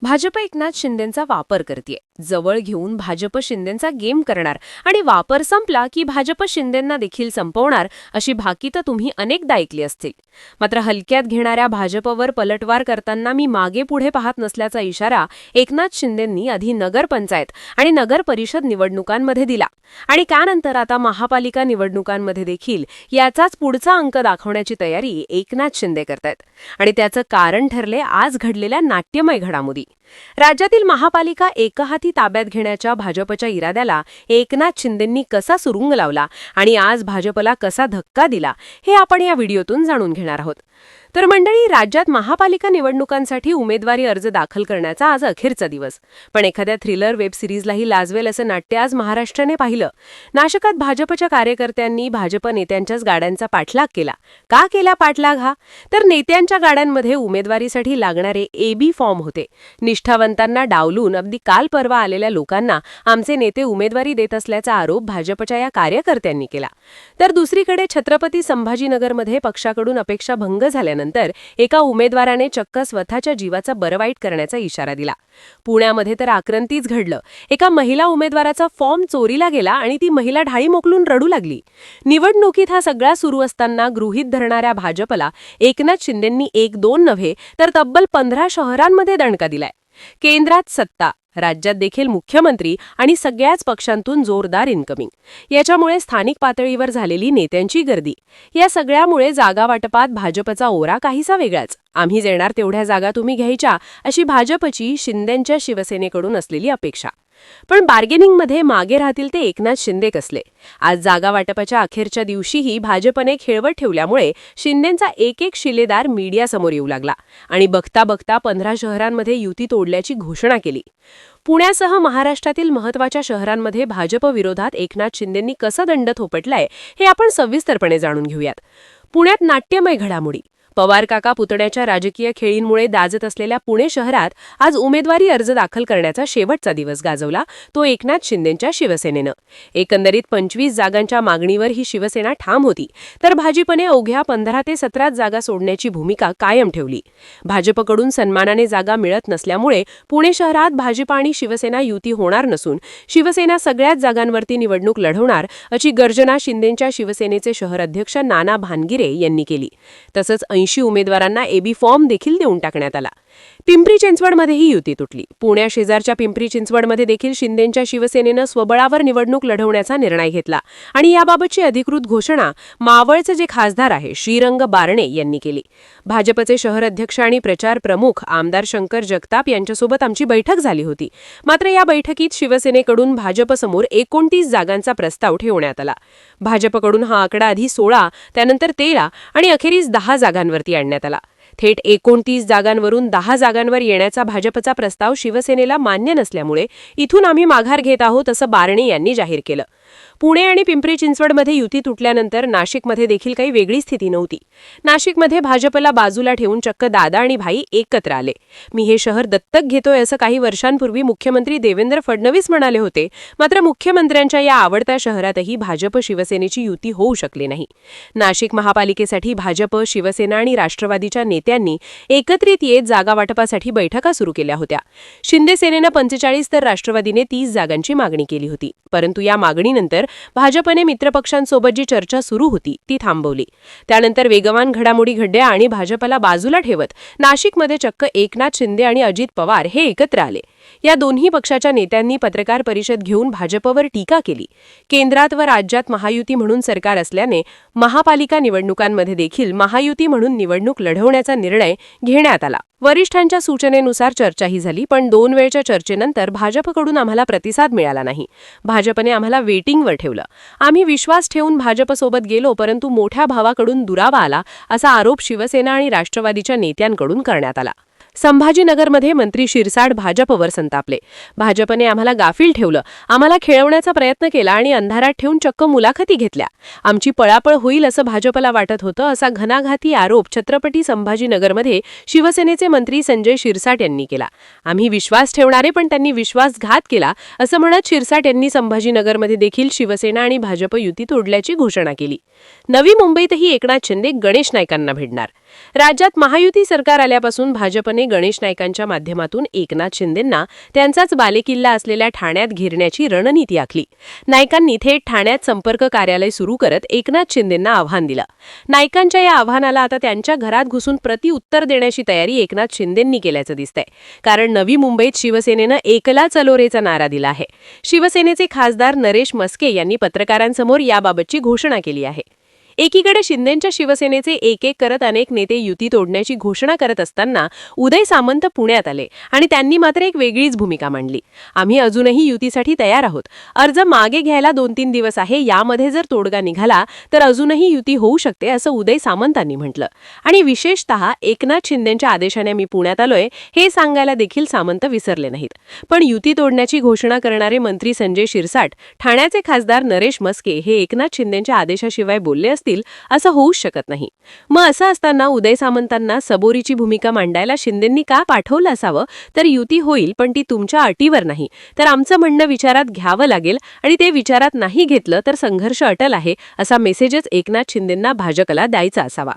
भाजप एकनाथ शिंदेंचा वापर करतेय, जवळ घेऊन भाजप शिंदेंचा गेम करणार आणि वापर संपला की भाजप शिंदेंना देखील संपवणार अशी भाकीतं तुम्ही अनेकदा ऐकली असतील. मात्र हलक्यात घेणाऱ्या भाजपवर पलटवार करताना मी मागे पुढे पाहत नसल्याचा इशारा एकनाथ शिंदेंनी आधी नगरपंचायत आणि नगर परिषद निवडणुकांमध्ये दिला आणि त्यानंतर आता महापालिका निवडणुकांमध्ये देखील याचाच पुढचा अंक दाखवण्याची तयारी एकनाथ शिंदे करतायत. आणि त्याचं कारण ठरले आज घडलेल्या नाट्यमय घडामोडी. राज्यातील महापालिका एकहाती ताब्यात घेण्याच्या भाजपच्या इराद्याला एकनाथ शिंदेंनी कसा सुरुंग लावला आणि आज भाजपला कसा धक्का दिला हे आपण या व्हिडिओतून जाणून घेणार आहोत. तर मंडळी, राज्यात महापालिका निवडणुकांसाठी उमेदवारी अर्ज दाखल करण्याचा आज अखेरचा दिवस. पण एखाद्या थ्रिलर वेब सिरीजलाही लाजवेल असं नाट्य आज महाराष्ट्राने पाहिलं. नाशिकात भाजपच्या कार्यकर्त्यांनी भाजप नेत्यांच्याच गाड्यांचा पाठलाग केला. का केला पाठलाग हा? तर नेत्यांच्या गाड्यांमध्ये उमेदवारीसाठी लागणारे AB फॉर्म होते. निष्ठावंतांना डावलून अगदी काल परवा आलेल्या लोकांना आमचे नेते उमेदवारी देत असल्याचा आरोप भाजपच्या या कार्यकर्त्यांनी केला. तर दुसरीकडे छत्रपती संभाजीनगरमध्ये पक्षाकडून अपेक्षा भंग झाल्यानंतर एका उमेदवाराने चक्क स्वतःच्या जीवाचा बरवाईट करण्याचा इशारा दिला. पुण्यामध्ये तर आक्रंतीच घडलं. एका महिला उमेदवाराचा फॉर्म चोरीला गेला आणि ती महिला ढाळी मोकलून रडू लागली. निवडणुकीत हा सगळा सुरू असताना गृहीत धरणाऱ्या भाजपला एकनाथ शिंदेंनी 1-2 नव्हे तर तब्बल 15 शहरांमध्ये दणका दिलाय. केंद्रात सत्ता, राज्यात देखील मुख्यमंत्री आणि सगळ्याच पक्षांतून जोरदार इन्कमिंग. याच्यामुळे स्थानिक पातळीवर झालेली नेत्यांची गर्दी. या सगळ्यामुळे जागा वाटपात भाजपचा ओरा काहीसा वेगळाच. आम्ही देणार तेवढ्या जागा तुम्ही घ्यायच्या अशी भाजपची शिंदेंच्या शिवसेनेकडून असलेली अपेक्षा. पण बार्गेनिंगमध्ये मागे राहतील ते एकनाथ शिंदे कसले? आज जागा वाटपाच्या अखेरच्या दिवशीही भाजपने खेळवत ठेवल्यामुळे शिंदेंचा एक शिलेदार मीडियासमोर येऊ लागला आणि बघता बघता 15 शहरांमध्ये युती तोडल्याची घोषणा केली. पुण्यासह महाराष्ट्रातील महत्त्वाच्या शहरांमध्ये भाजप विरोधात एकनाथ शिंदेंनी कसं दंड थोपटलाय हे आपण सविस्तरपणे जाणून घेऊयात. पुण्यात नाट्यमय घडामोडी. पवार काका पुतण्याच्या राजकीय खेळींमुळे दाजत असलेल्या पुणे शहरात आज उमेदवारी अर्ज दाखल करण्याचा शेवटचा दिवस गाजवला तो एकनाथ शिंदेंच्या शिवसेनेनं. एकंदरीत 25 जागांच्या मागणीवर ही शिवसेना ठाम होती, तर भाजपने अवघ्या 15 ते 17 जागा सोडण्याची भूमिका कायम ठेवली. भाजपकडून सन्मानाने जागा मिळत नसल्यामुळे पुणे शहरात भाजप आणि शिवसेना युती होणार नसून शिवसेना सगळ्याच जागांवरती निवडणूक लढवणार अशी गर्जना शिंदेंच्या शिवसेनेचे शहर अध्यक्ष नाना भानगिरे यांनी केली. तसंच 80 उमेदवारांना AB फॉर्म देखील देऊन टाकण्यात आला. पिंपरी चिंचवडमध्येही युती तुटली. पुण्याशेजारच्या पिंपरी चिंचवडमध्ये देखील शिंदेंच्या शिवसेनेनं स्वबळावर निवडणूक लढवण्याचा निर्णय घेतला आणि याबाबतची अधिकृत घोषणा मावळचे जे खासदार आहे श्रीरंग बारणे यांनी केली. भाजपचे शहर अध्यक्ष आणि प्रचार प्रमुख आमदार शंकर जगताप यांच्यासोबत आमची बैठक झाली होती. मात्र या बैठकीत शिवसेनेकडून भाजपसमोर 29 जागांचा प्रस्ताव ठेवण्यात आला. भाजपकडून हा आकडा आधी 16, त्यानंतर 13 आणि अखेरीस 10 जागांवरती आणण्यात आला. थेट 29 जागांवरून 10 जागांवर येण्याचा भाजपचा प्रस्ताव शिवसेनेला मान्य नसल्यामुळे इथून आम्ही माघार घेत आहोत असं बारणे यांनी जाहीर केलं. पुणे आणि पिंपरी चिंचवडमध्ये युती तुटल्यानंतर नाशिकमध्ये देखील काही वेगळी स्थिती नव्हती. नाशिकमध्ये भाजपला बाजूला ठेवून चक्क दादा आणि भाई एकत्र आले. मी हे शहर दत्तक घेतोय असं काही वर्षांपूर्वी मुख्यमंत्री देवेंद्र फडणवीस म्हणाले होते. मात्र मुख्यमंत्र्यांच्या या आवडत्या शहरातही भाजप शिवसेनेची युती होऊ शकली नाही. नाशिक महापालिकेसाठी भाजप, शिवसेना आणि राष्ट्रवादीच्या नेत्यांनी एकत्रित येत जागा वाटपासाठी बैठका सुरू केल्या होत्या. शिंदे सेनेनं 45 तर राष्ट्रवादीने 30 जागांची मागणी केली होती. परंतु या मागणीनंतर भाजपने मित्रपक्षांसोबत जी चर्चा सुरू होती ती थांबवली. त्यानंतर वेगवान घडामोडी घडल्या आणि भाजपला बाजूला ठेवत नाशिकमध्ये चक्क एकनाथ शिंदे आणि अजित पवार हे एकत्र आले. या दोन्ही पक्षाच्या नेत्यांनी पत्रकार परिषद घेऊन भाजपवर टीका केली. केंद्रात व राज्यात महायुती म्हणून सरकार असल्याने महापालिका निवडणुकांमध्ये देखील महायुती म्हणून निवडणूक लढवण्याचा निर्णय घेण्यात आला. वरिष्ठांच्या सूचनेनुसार चर्चाही झाली, पण 2 वेळच्या चर्चेनंतर भाजपकडून आम्हाला प्रतिसाद मिळाला नाही. भाजपने आम्हाला वेटिंगवर ठेवलं. आम्ही विश्वास ठेवून भाजपसोबत गेलो, परंतु मोठ्या भावाकडून दुरावा आला असा आरोप शिवसेना आणि राष्ट्रवादीच्या नेत्यांकडून करण्यात आला. संभाजीनगरमध्ये मंत्री शिरसाट भाजपवर संतापले. भाजपने आम्हाला गाफील ठेवलं, आम्हाला खेळवण्याचा प्रयत्न केला आणि अंधारात ठेवून चक्क मुलाखती घेतल्या. आमची पळापळ होईल असं भाजपला वाटत होतं असा घणाघाती आरोप छत्रपती संभाजीनगरमध्ये शिवसेनेचे मंत्री संजय शिरसाट यांनी केला. आम्ही विश्वास ठेवणारे पण त्यांनी विश्वासघात केला असं म्हणत शिरसाट यांनी संभाजीनगरमध्ये देखील शिवसेना आणि भाजप युती तोडल्याची घोषणा केली. नवी मुंबईतही एकनाथ शिंदे गणेश नाईकांना भेटणार. राज्यात महायुती सरकार आल्यापासून भाजपने गणेश नाईकांच्या माध्यमातून एकनाथ शिंदेंना त्यांचाच बालेकिल्ला असलेल्या ठाण्यात घेरण्याची रणनीती आखली. नाईकांनी थेट ठाण्यात संपर्क कार्यालय सुरू करत एकनाथ शिंदेंना आव्हान दिलं. नाईकांच्या या आव्हानाला आता त्यांच्या घरात घुसून प्रतिउत्तर देण्याची तयारी एकनाथ शिंदेंनी केल्याचं दिसतंय. कारण नवी मुंबईत शिवसेनेनं एकला चलो रेचा नारा दिला आहे. शिवसेनेचे खासदार नरेश मस्के यांनी पत्रकारांसमोर याबाबतची घोषणा केली आहे. एकीकडे शिंदेंच्या शिवसेनेचे एक एक करत अनेक नेते युती तोडण्याची घोषणा करत असताना उदय सामंत पुण्यात आले आणि त्यांनी मात्र एक वेगळीच भूमिका मांडली. आम्ही अजूनही युतीसाठी तयार आहोत. अर्ज मागे घ्यायला 2-3 दिवस आहे. यामध्ये जर तोडगा निघाला तर अजूनही युती होऊ शकते असं उदय सामंतांनी म्हटलं. आणि विशेषतः एकनाथ शिंदेंच्या आदेशाने मी पुण्यात आलोय हे सांगायला देखील सामंत विसरले नाहीत. पण युती तोडण्याची घोषणा करणारे मंत्री संजय शिरसाट, ठाण्याचे खासदार नरेश मस्के हे एकनाथ शिंदेंच्या आदेशाशिवाय बोलले असं होऊच शकत नाही. मग असं असताना उदय सामंतांना सबोरीची भूमिका मांडायला शिंदेंनी का पाठवलं असावं? तर युती होईल पण ती तुमच्या अटीवर नाही, तर आमचं म्हणणं विचारात घ्यावं लागेल आणि ते विचारात नाही घेतलं तर संघर्ष अटल आहे असा मेसेजच एकनाथ शिंदेंना भाजपला द्यायचा असावा.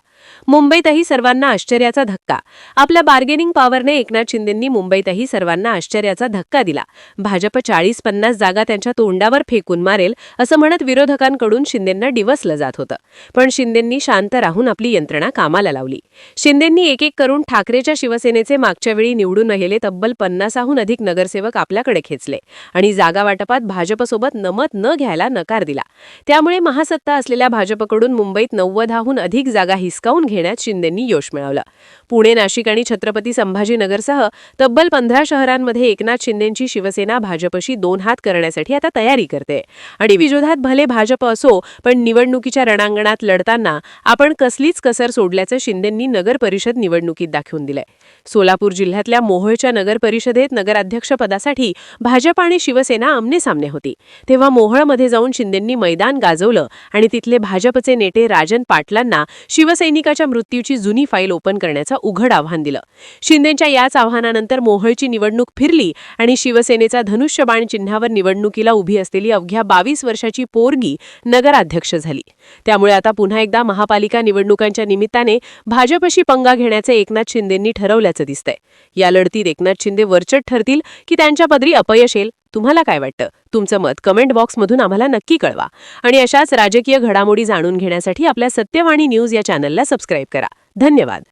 मुंबईतही सर्वांना आश्चर्याचा धक्का. आपल्या बार्गेनिंग पॉवरने एकनाथ शिंदेंनी मुंबईतही सर्वांना आश्चर्याचा धक्का दिला. भाजप 40-50 जागा त्यांच्या तोंडावर फेकून मारेल असं म्हणत विरोधकांकडून शिंदेंना डिवसलं जात होतं. पण शिंदेंनी शांत राहून आपली यंत्रणा कामाला लावली. शिंदेंनी एक एक करून ठाकरेच्या शिवसेनेचे मागच्या वेळी निवडून आलेले तब्बल 50हून अधिक नगरसेवक आपल्याकडे खेचले आणि जागा वाटपात भाजपसोबत नमत न घ्यायला नकार दिला. त्यामुळे महासत्ता असलेल्या भाजपकडून मुंबईत 90हून अधिक जागा हिसकावून घेण्यात शिंदेंनी यश मिळवलं. पुणे, नाशिक आणि छत्रपती संभाजीनगरसह तब्बल 15 शहरांमध्ये एकनाथ शिंदेंची शिवसेना भाजपशी 2 हात करण्यासाठी आता तयारी करते. आणि विरोधात भले भाजप असो पण निवडणुकीच्या रणांगणात लढताना आपण कसलीच कसर सोडल्याचं शिंदेंनी नगर परिषद निवडणुकीत दाखवून दिलंय. सोलापूर जिल्ह्यातल्या मोहोळच्या नगर परिषदेत नगराध्यक्षपदासाठी भाजप आणि शिवसेना आमनेसामने होती. तेव्हा मोहोळमध्ये जाऊन शिंदेंनी मैदान गाजवलं आणि तिथले भाजपचे नेते राजन पाटलांना शिवसैनिकाच्या मृत्यूची जुनी फाईल ओपन करण्याचं उघड आव्हान दिलं. शिंदेंच्या याच आव्हानानंतर मोहोळची निवडणूक फिरली आणि शिवसेनेचा धनुष्यबाण चिन्हावर निवडणुकीला उभी असलेली अवघ्या 22 वर्षाची पोरगी नगराध्यक्ष झाली. त्यामुळे आता पुन्हा एकदा महापालिका निवडणुकांच्या निमित्ताने भाजपशी पंगा घेण्याचे एकनाथ शिंदेंनी ठरवल्याचं दिसतंय. या लढतीत एकनाथ शिंदे वरचढ ठरतील की त्यांच्या पदरी अपयश येईल? तुम्हाला काय वाटतं? तुमचं मत कमेंट बॉक्समधून आम्हाला नक्की कळवा. आणि अशाच राजकीय घडामोडी जाणून घेण्यासाठी आपल्या सत्यवाणी न्यूज या चॅनलला सबस्क्राईब करा. धन्यवाद.